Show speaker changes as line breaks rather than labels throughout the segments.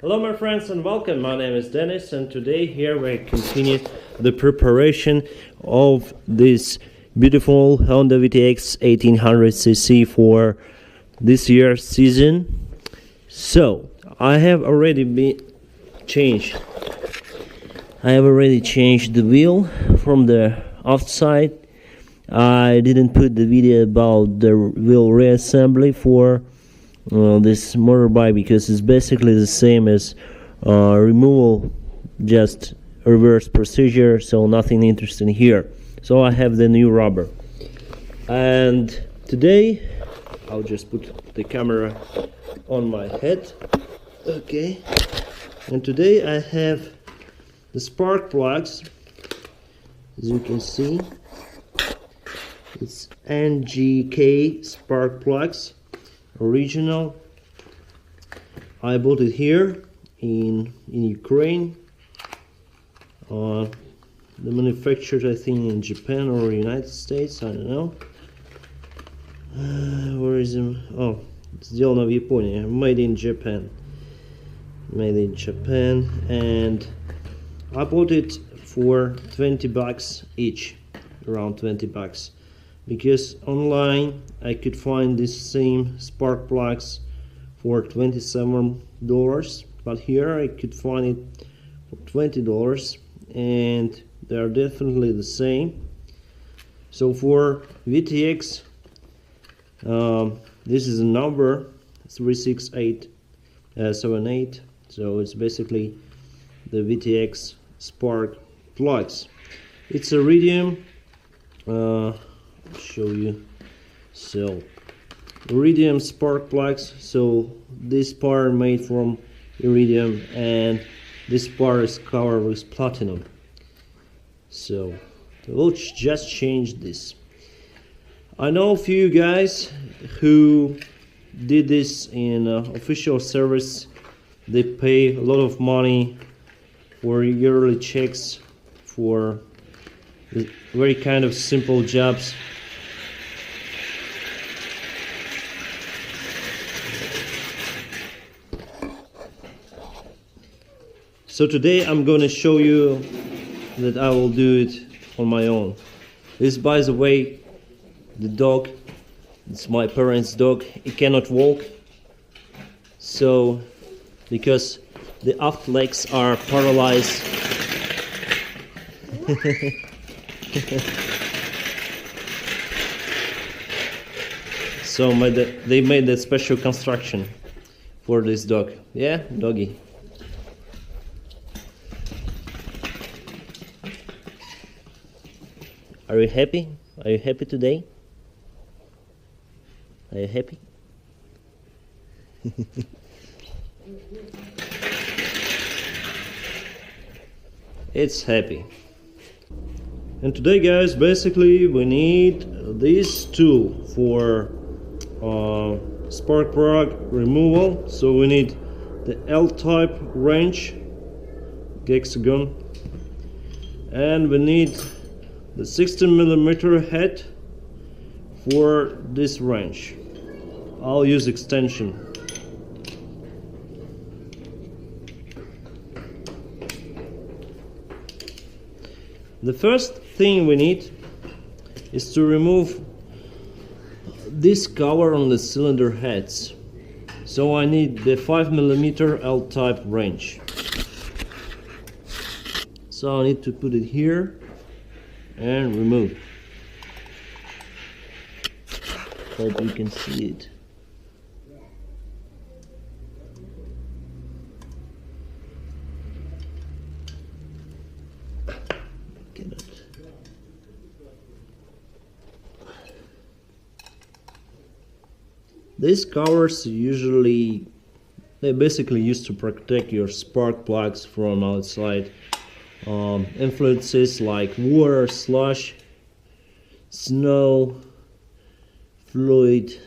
Hello my friends and welcome. My name is Dennis and today here we continue the preparation of this beautiful Honda VTX 1800cc for this year's season. So I have already changed the wheel from the outside. I didn't put the video about the wheel reassembly for this motorbike because it's basically the same as removal, just reverse procedure, so nothing interesting here. So I have the new rubber, and today I'll just put the camera on my head. Okay, and today I have the spark plugs. As you can see, it's NGK spark plugs, original. I bought it here in Ukraine. The manufactured, I think, in Japan or United States, I don't know. Where is it? Oh, сделано в Японии. Made in Japan. Made in Japan, and I bought it for 20 bucks each, around 20 bucks. Because online I could find this same spark plugs for $27, but here I could find it for $20, and they are definitely the same. So for VTX, this is a number 36878. So it's basically the VTX spark plugs. It's Iridium. Show you. So Iridium spark plugs. So this part made from Iridium, and this part is covered with platinum. So we'll just change this. I know a few guys who did this in official service. They pay a lot of money for yearly checks for very kind of simple jobs. So today I'm going to show you that I will do it on my own. This, by the way, the dog, it's my parents' dog. It cannot walk, so because the aft legs are paralyzed. So they made that special construction for this dog. Yeah, doggy. Are you happy? Are you happy today? Are you happy? It's happy. And today, guys, basically we need this tool for spark plug removal. So we need the L-type wrench, hexagon, and we need the 16mm head for this wrench. I'll use extension. The first thing we need is to remove this cover on the cylinder heads. So I need the 5mm L-type wrench. So I need to put it here and remove. Hope you can see it. Cannot. These covers they're basically used to protect your spark plugs from outside influences like water, slush, snow, fluids.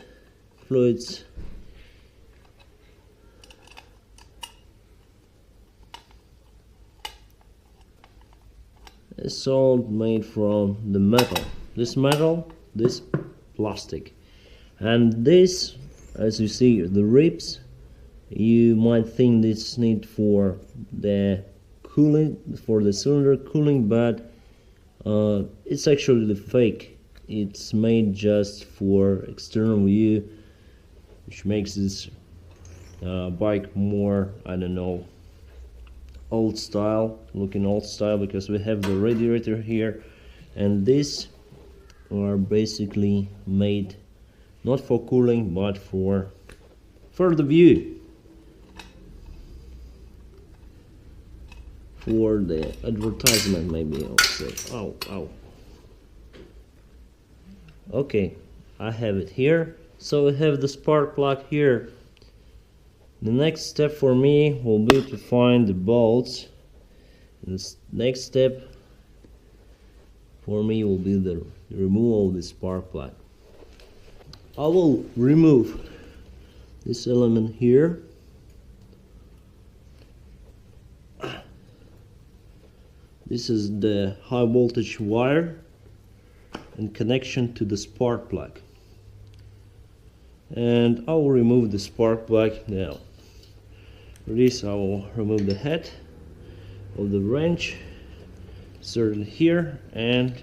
It's all made from the metal. This plastic, and this, as you see, the ribs You might think this need for the cooling, for the cylinder cooling, but it's actually the fake. It's made just for external view, which makes this bike more, I don't know, old style, looking old style, because we have the radiator here, and these are basically made not for cooling but for the view, for the advertisement, maybe I'll say. Ow. Okay, I have it here. So we have the spark plug here. The next step for me will be to find the bolts. And the next step for me will be the removal of the spark plug. I will remove this element here. This is the high voltage wire and connection to the spark plug. And I will remove the spark plug now. For this I will remove the head of the wrench, insert it here, and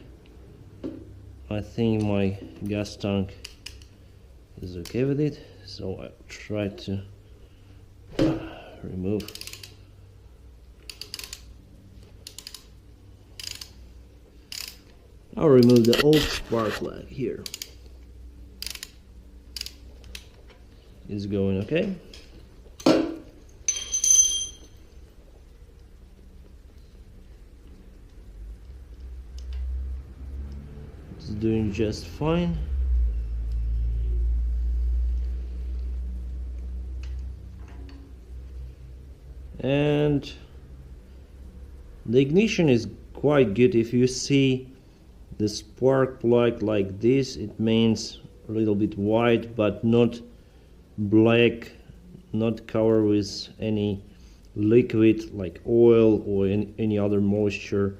I think my gas tank is okay with it, so I'll try to remove. I'll remove the old spark plug here. It's going okay. It's doing just fine. And the ignition is quite good. If you see the spark plug like this, it means a little bit white but not black, not covered with any liquid like oil or any other moisture,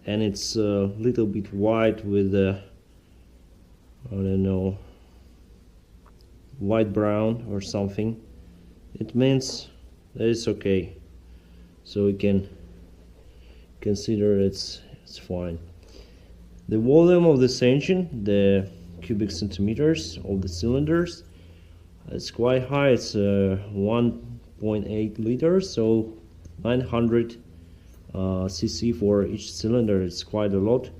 and it's a little bit white with a, I don't know, white brown or something. It means that it's okay, so we can consider it's fine. The volume of this engine, the cubic centimeters of the cylinders, it's quite high. It's 1.8 liters, so 900 cc for each cylinder. It's quite a lot.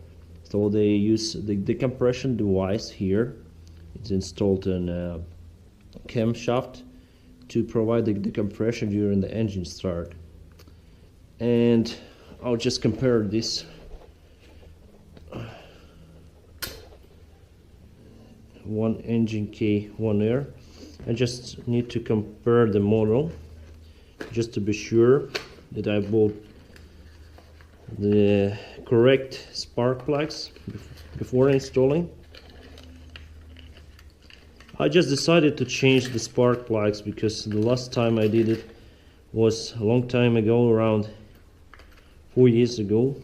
So they use the decompression device here. It's installed in a camshaft to provide the decompression during the engine start. And I'll just compare this one engine key, one air. I just need to compare the model just to be sure that I bought the correct spark plugs before installing. I just decided to change the spark plugs because the last time I did it was a long time ago, around 4 years ago.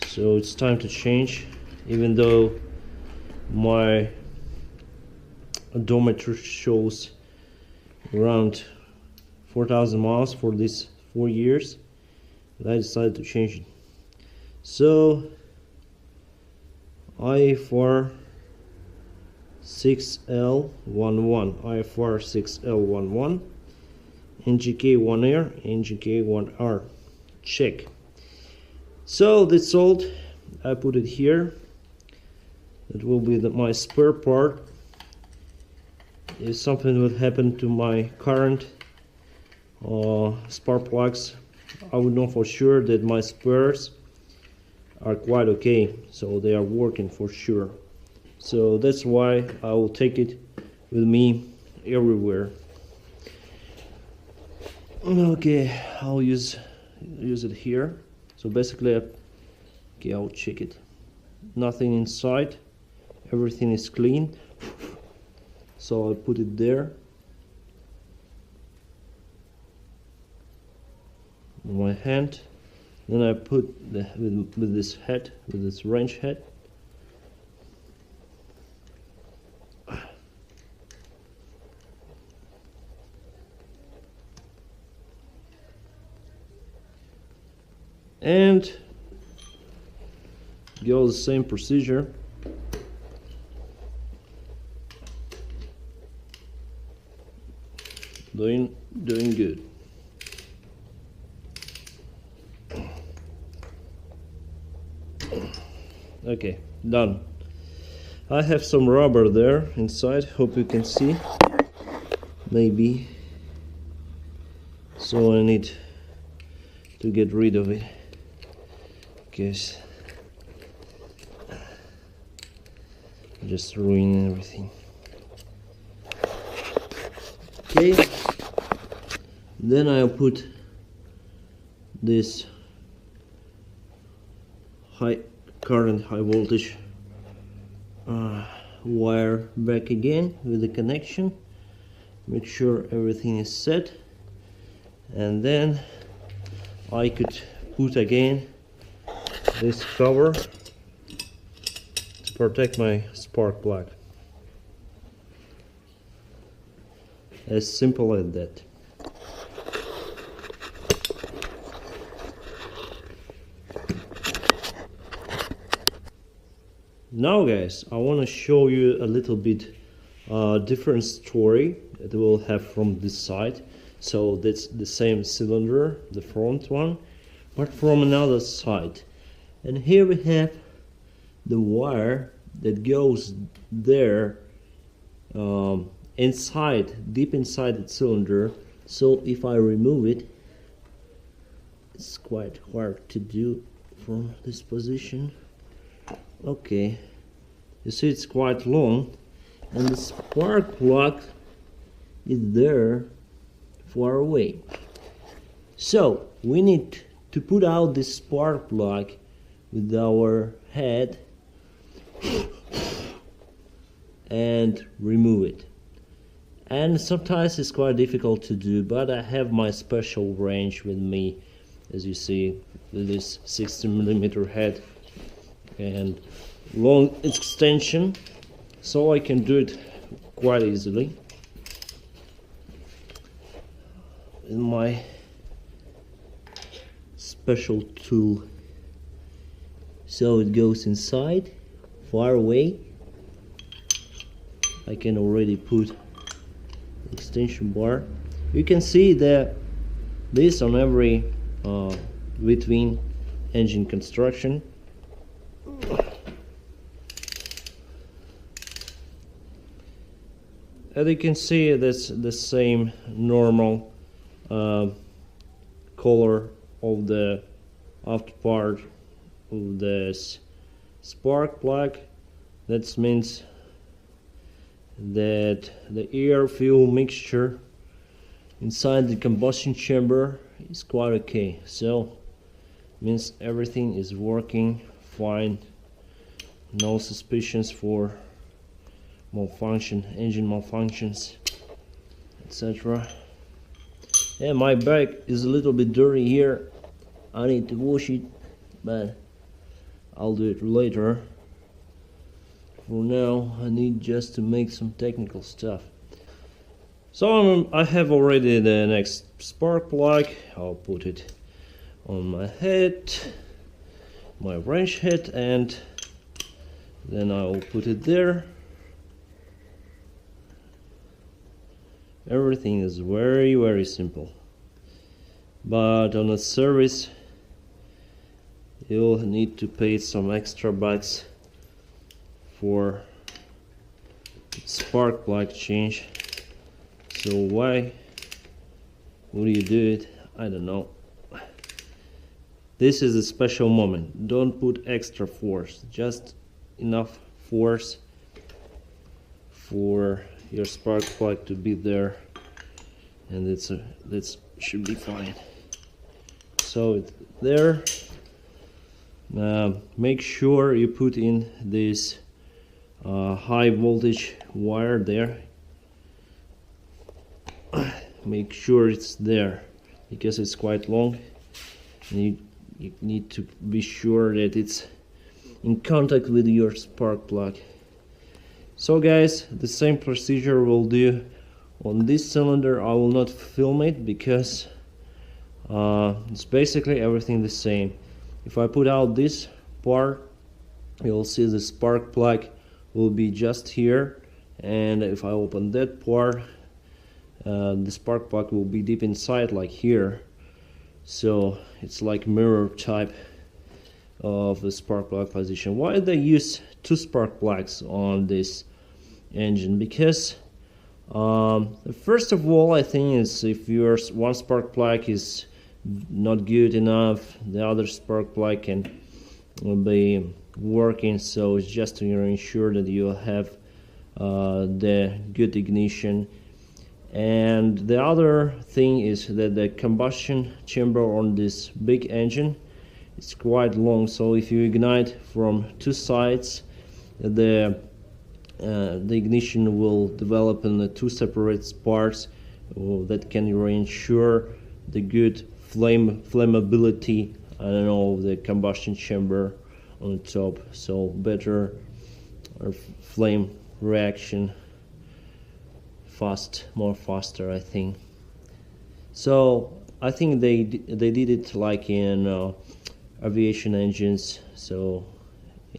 So it's time to change, even though my odometer shows around 4,000 miles for these 4 years. I decided to change it. So IFR 6L11, IFR 6L11, NGK1R, NGK1R, check. So the salt, I put it here. It will be my spare part. If something would happen to my current spark plugs, I would know for sure that my spares are quite okay, so they are working for sure. So that's why I will take it with me everywhere. Okay, I'll use it here. So basically, okay, I'll check it. Nothing inside, everything is clean. So I'll put it there. On my hand. Then I put with this head, with this wrench head. and go the same procedure. Doing good. Okay, done. I have some rubber there inside, hope you can see, maybe, so I need to get rid of it, because just ruining everything. Okay, then I'll put this high current, high voltage wire back again with the connection, make sure everything is set, and then I could put again this cover to protect my spark plug. As simple as that. Now guys, I want to show you a little bit different story that we'll have from this side. So that's the same cylinder, the front one, but from another side. And here we have the wire that goes there inside, deep inside the cylinder. So if I remove it, it's quite hard to do from this position. Okay, you see it's quite long, and the spark plug is there far away. So we need to put out this spark plug with our head and remove it. And sometimes it's quite difficult to do, but I have my special wrench with me, as you see, with this 60mm head and long extension, so I can do it quite easily with my special tool. So it goes inside, far away. I can already put extension bar. You can see that this on every between engine construction. As you can see, that's the same normal color of the after part of this spark plug. That means that the air fuel mixture inside the combustion chamber is quite okay. So means everything is working fine, no suspicions for malfunction, engine malfunctions, etc. Yeah, my bike is a little bit dirty here. I need to wash it, but I'll do it later. For now, I need just to make some technical stuff. So I have already the next spark plug. I'll put it on my head, my wrench head, and then I'll put it there. Everything is very simple, but on a service you'll need to pay some extra bucks for spark plug change. So why would you do it? I don't know. This is a special moment. Don't put extra force, just enough force for your spark plug to be there, and that should be fine. So it's there. Make sure you put in this high voltage wire there. Make sure it's there because it's quite long, and you need to be sure that it's in contact with your spark plug. So guys, the same procedure we'll do on this cylinder. I will not film it because it's basically everything the same. If I put out this part, you'll see the spark plug will be just here, and if I open that part, the spark plug will be deep inside, like here. So it's like mirror type of the spark plug position. Why they use two spark plugs on this engine? Because first of all, I think is if your one spark plug is not good enough, the other spark plug can be working. So it's just to ensure that you have the good ignition. And the other thing is that the combustion chamber on this big engine is quite long, so if you ignite from two sides, the ignition will develop in the two separate parts that can ensure the good flammability, I don't know, the combustion chamber on the top, so better flame reaction, more faster, I think. So I think they did it like in aviation engines, so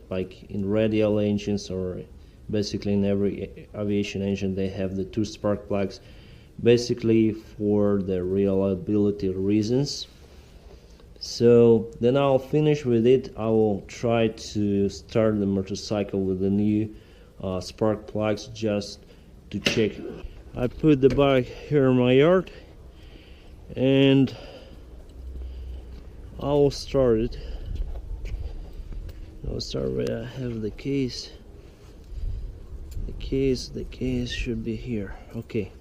like in radial engines, or basically in every aviation engine they have the two spark plugs, basically for the reliability reasons. So then I'll finish with it. I will try to start the motorcycle with the new spark plugs just to check. I put the bike here in my yard and I will start it. I'll start where I have the keys. The keys should be here. Okay.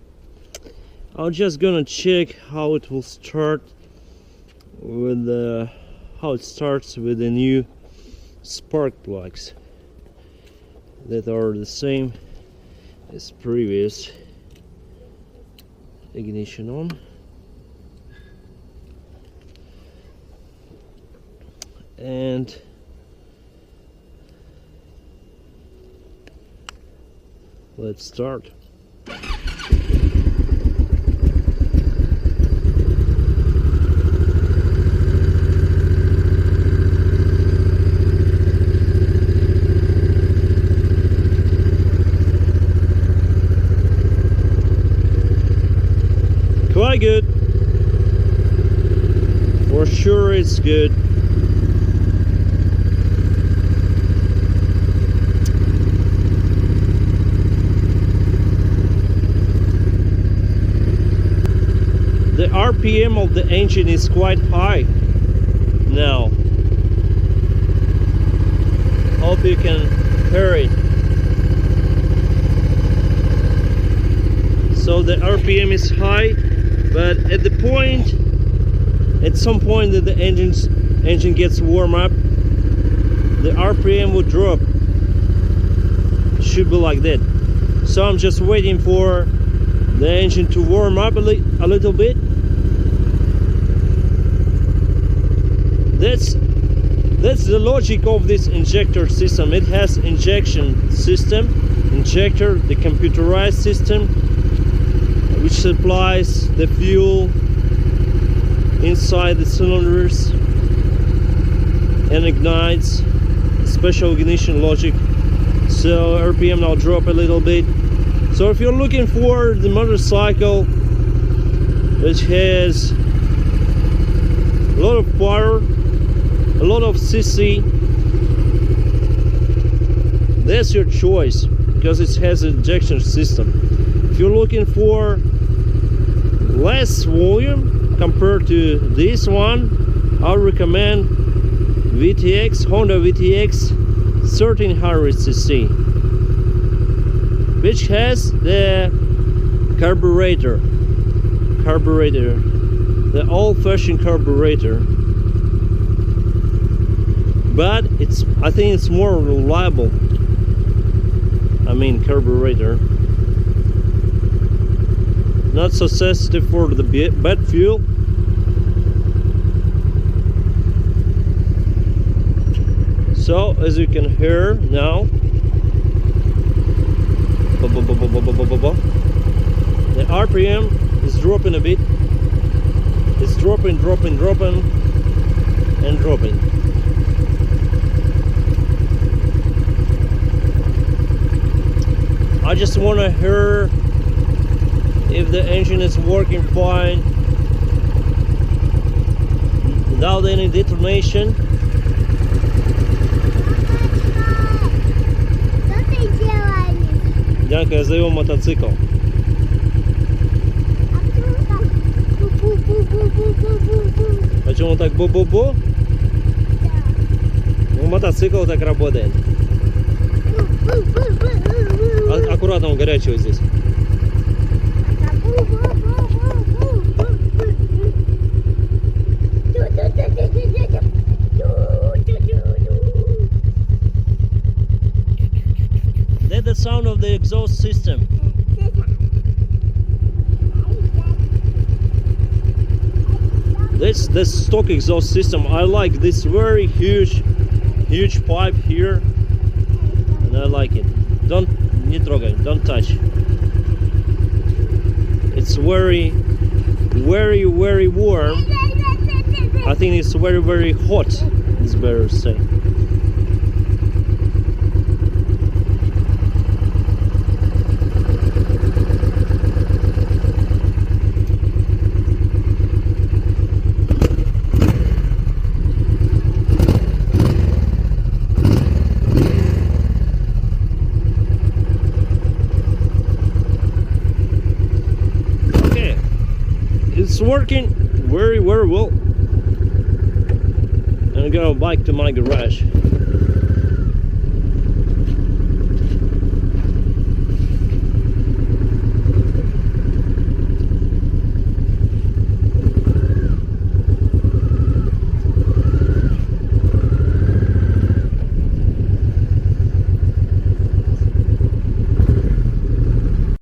I'm just gonna check how it will start with how it starts with the new spark plugs that are the same as previous. Ignition on. And let's start. Quite good. For sure it's good. The RPM of the engine is quite high now. Hope you can hear it. So the RPM is high, but at some point that the engine gets warm up, the RPM would drop. It should be like that. So I'm just waiting for the engine to warm up a little bit. That's the logic of this injector system. It has injection system, injector, the computerized system, which supplies the fuel inside the cylinders and ignites. Special ignition logic. So RPM now drop a little bit. So if you're looking for the motorcycle which has a lot of power, a lot of cc, that's your choice, because it has an injection system. If you're looking for less volume compared to this one, I recommend VTX, Honda VTX 1300cc, which has the carburetor, the old-fashioned carburetor, but I think it's more reliable. I mean, carburetor, not so sensitive for the bad fuel. So as you can hear now, the RPM is dropping a bit. It's dropping and dropping. I just want to hear if the engine is working fine without any detonation. Дякую за его мотоцикл. Почему так бу-бу-бу? Ну, мотоцикл так работает. Аккуратно, он горячий вот здесь. That's the sound of the exhaust system. That's the stock exhaust system. I like this very huge pipe here, and I like it. Не трогай, don't touch. It's very warm. I think it's very hot, it's better to say. It's working very well. I'm gonna bike to my garage.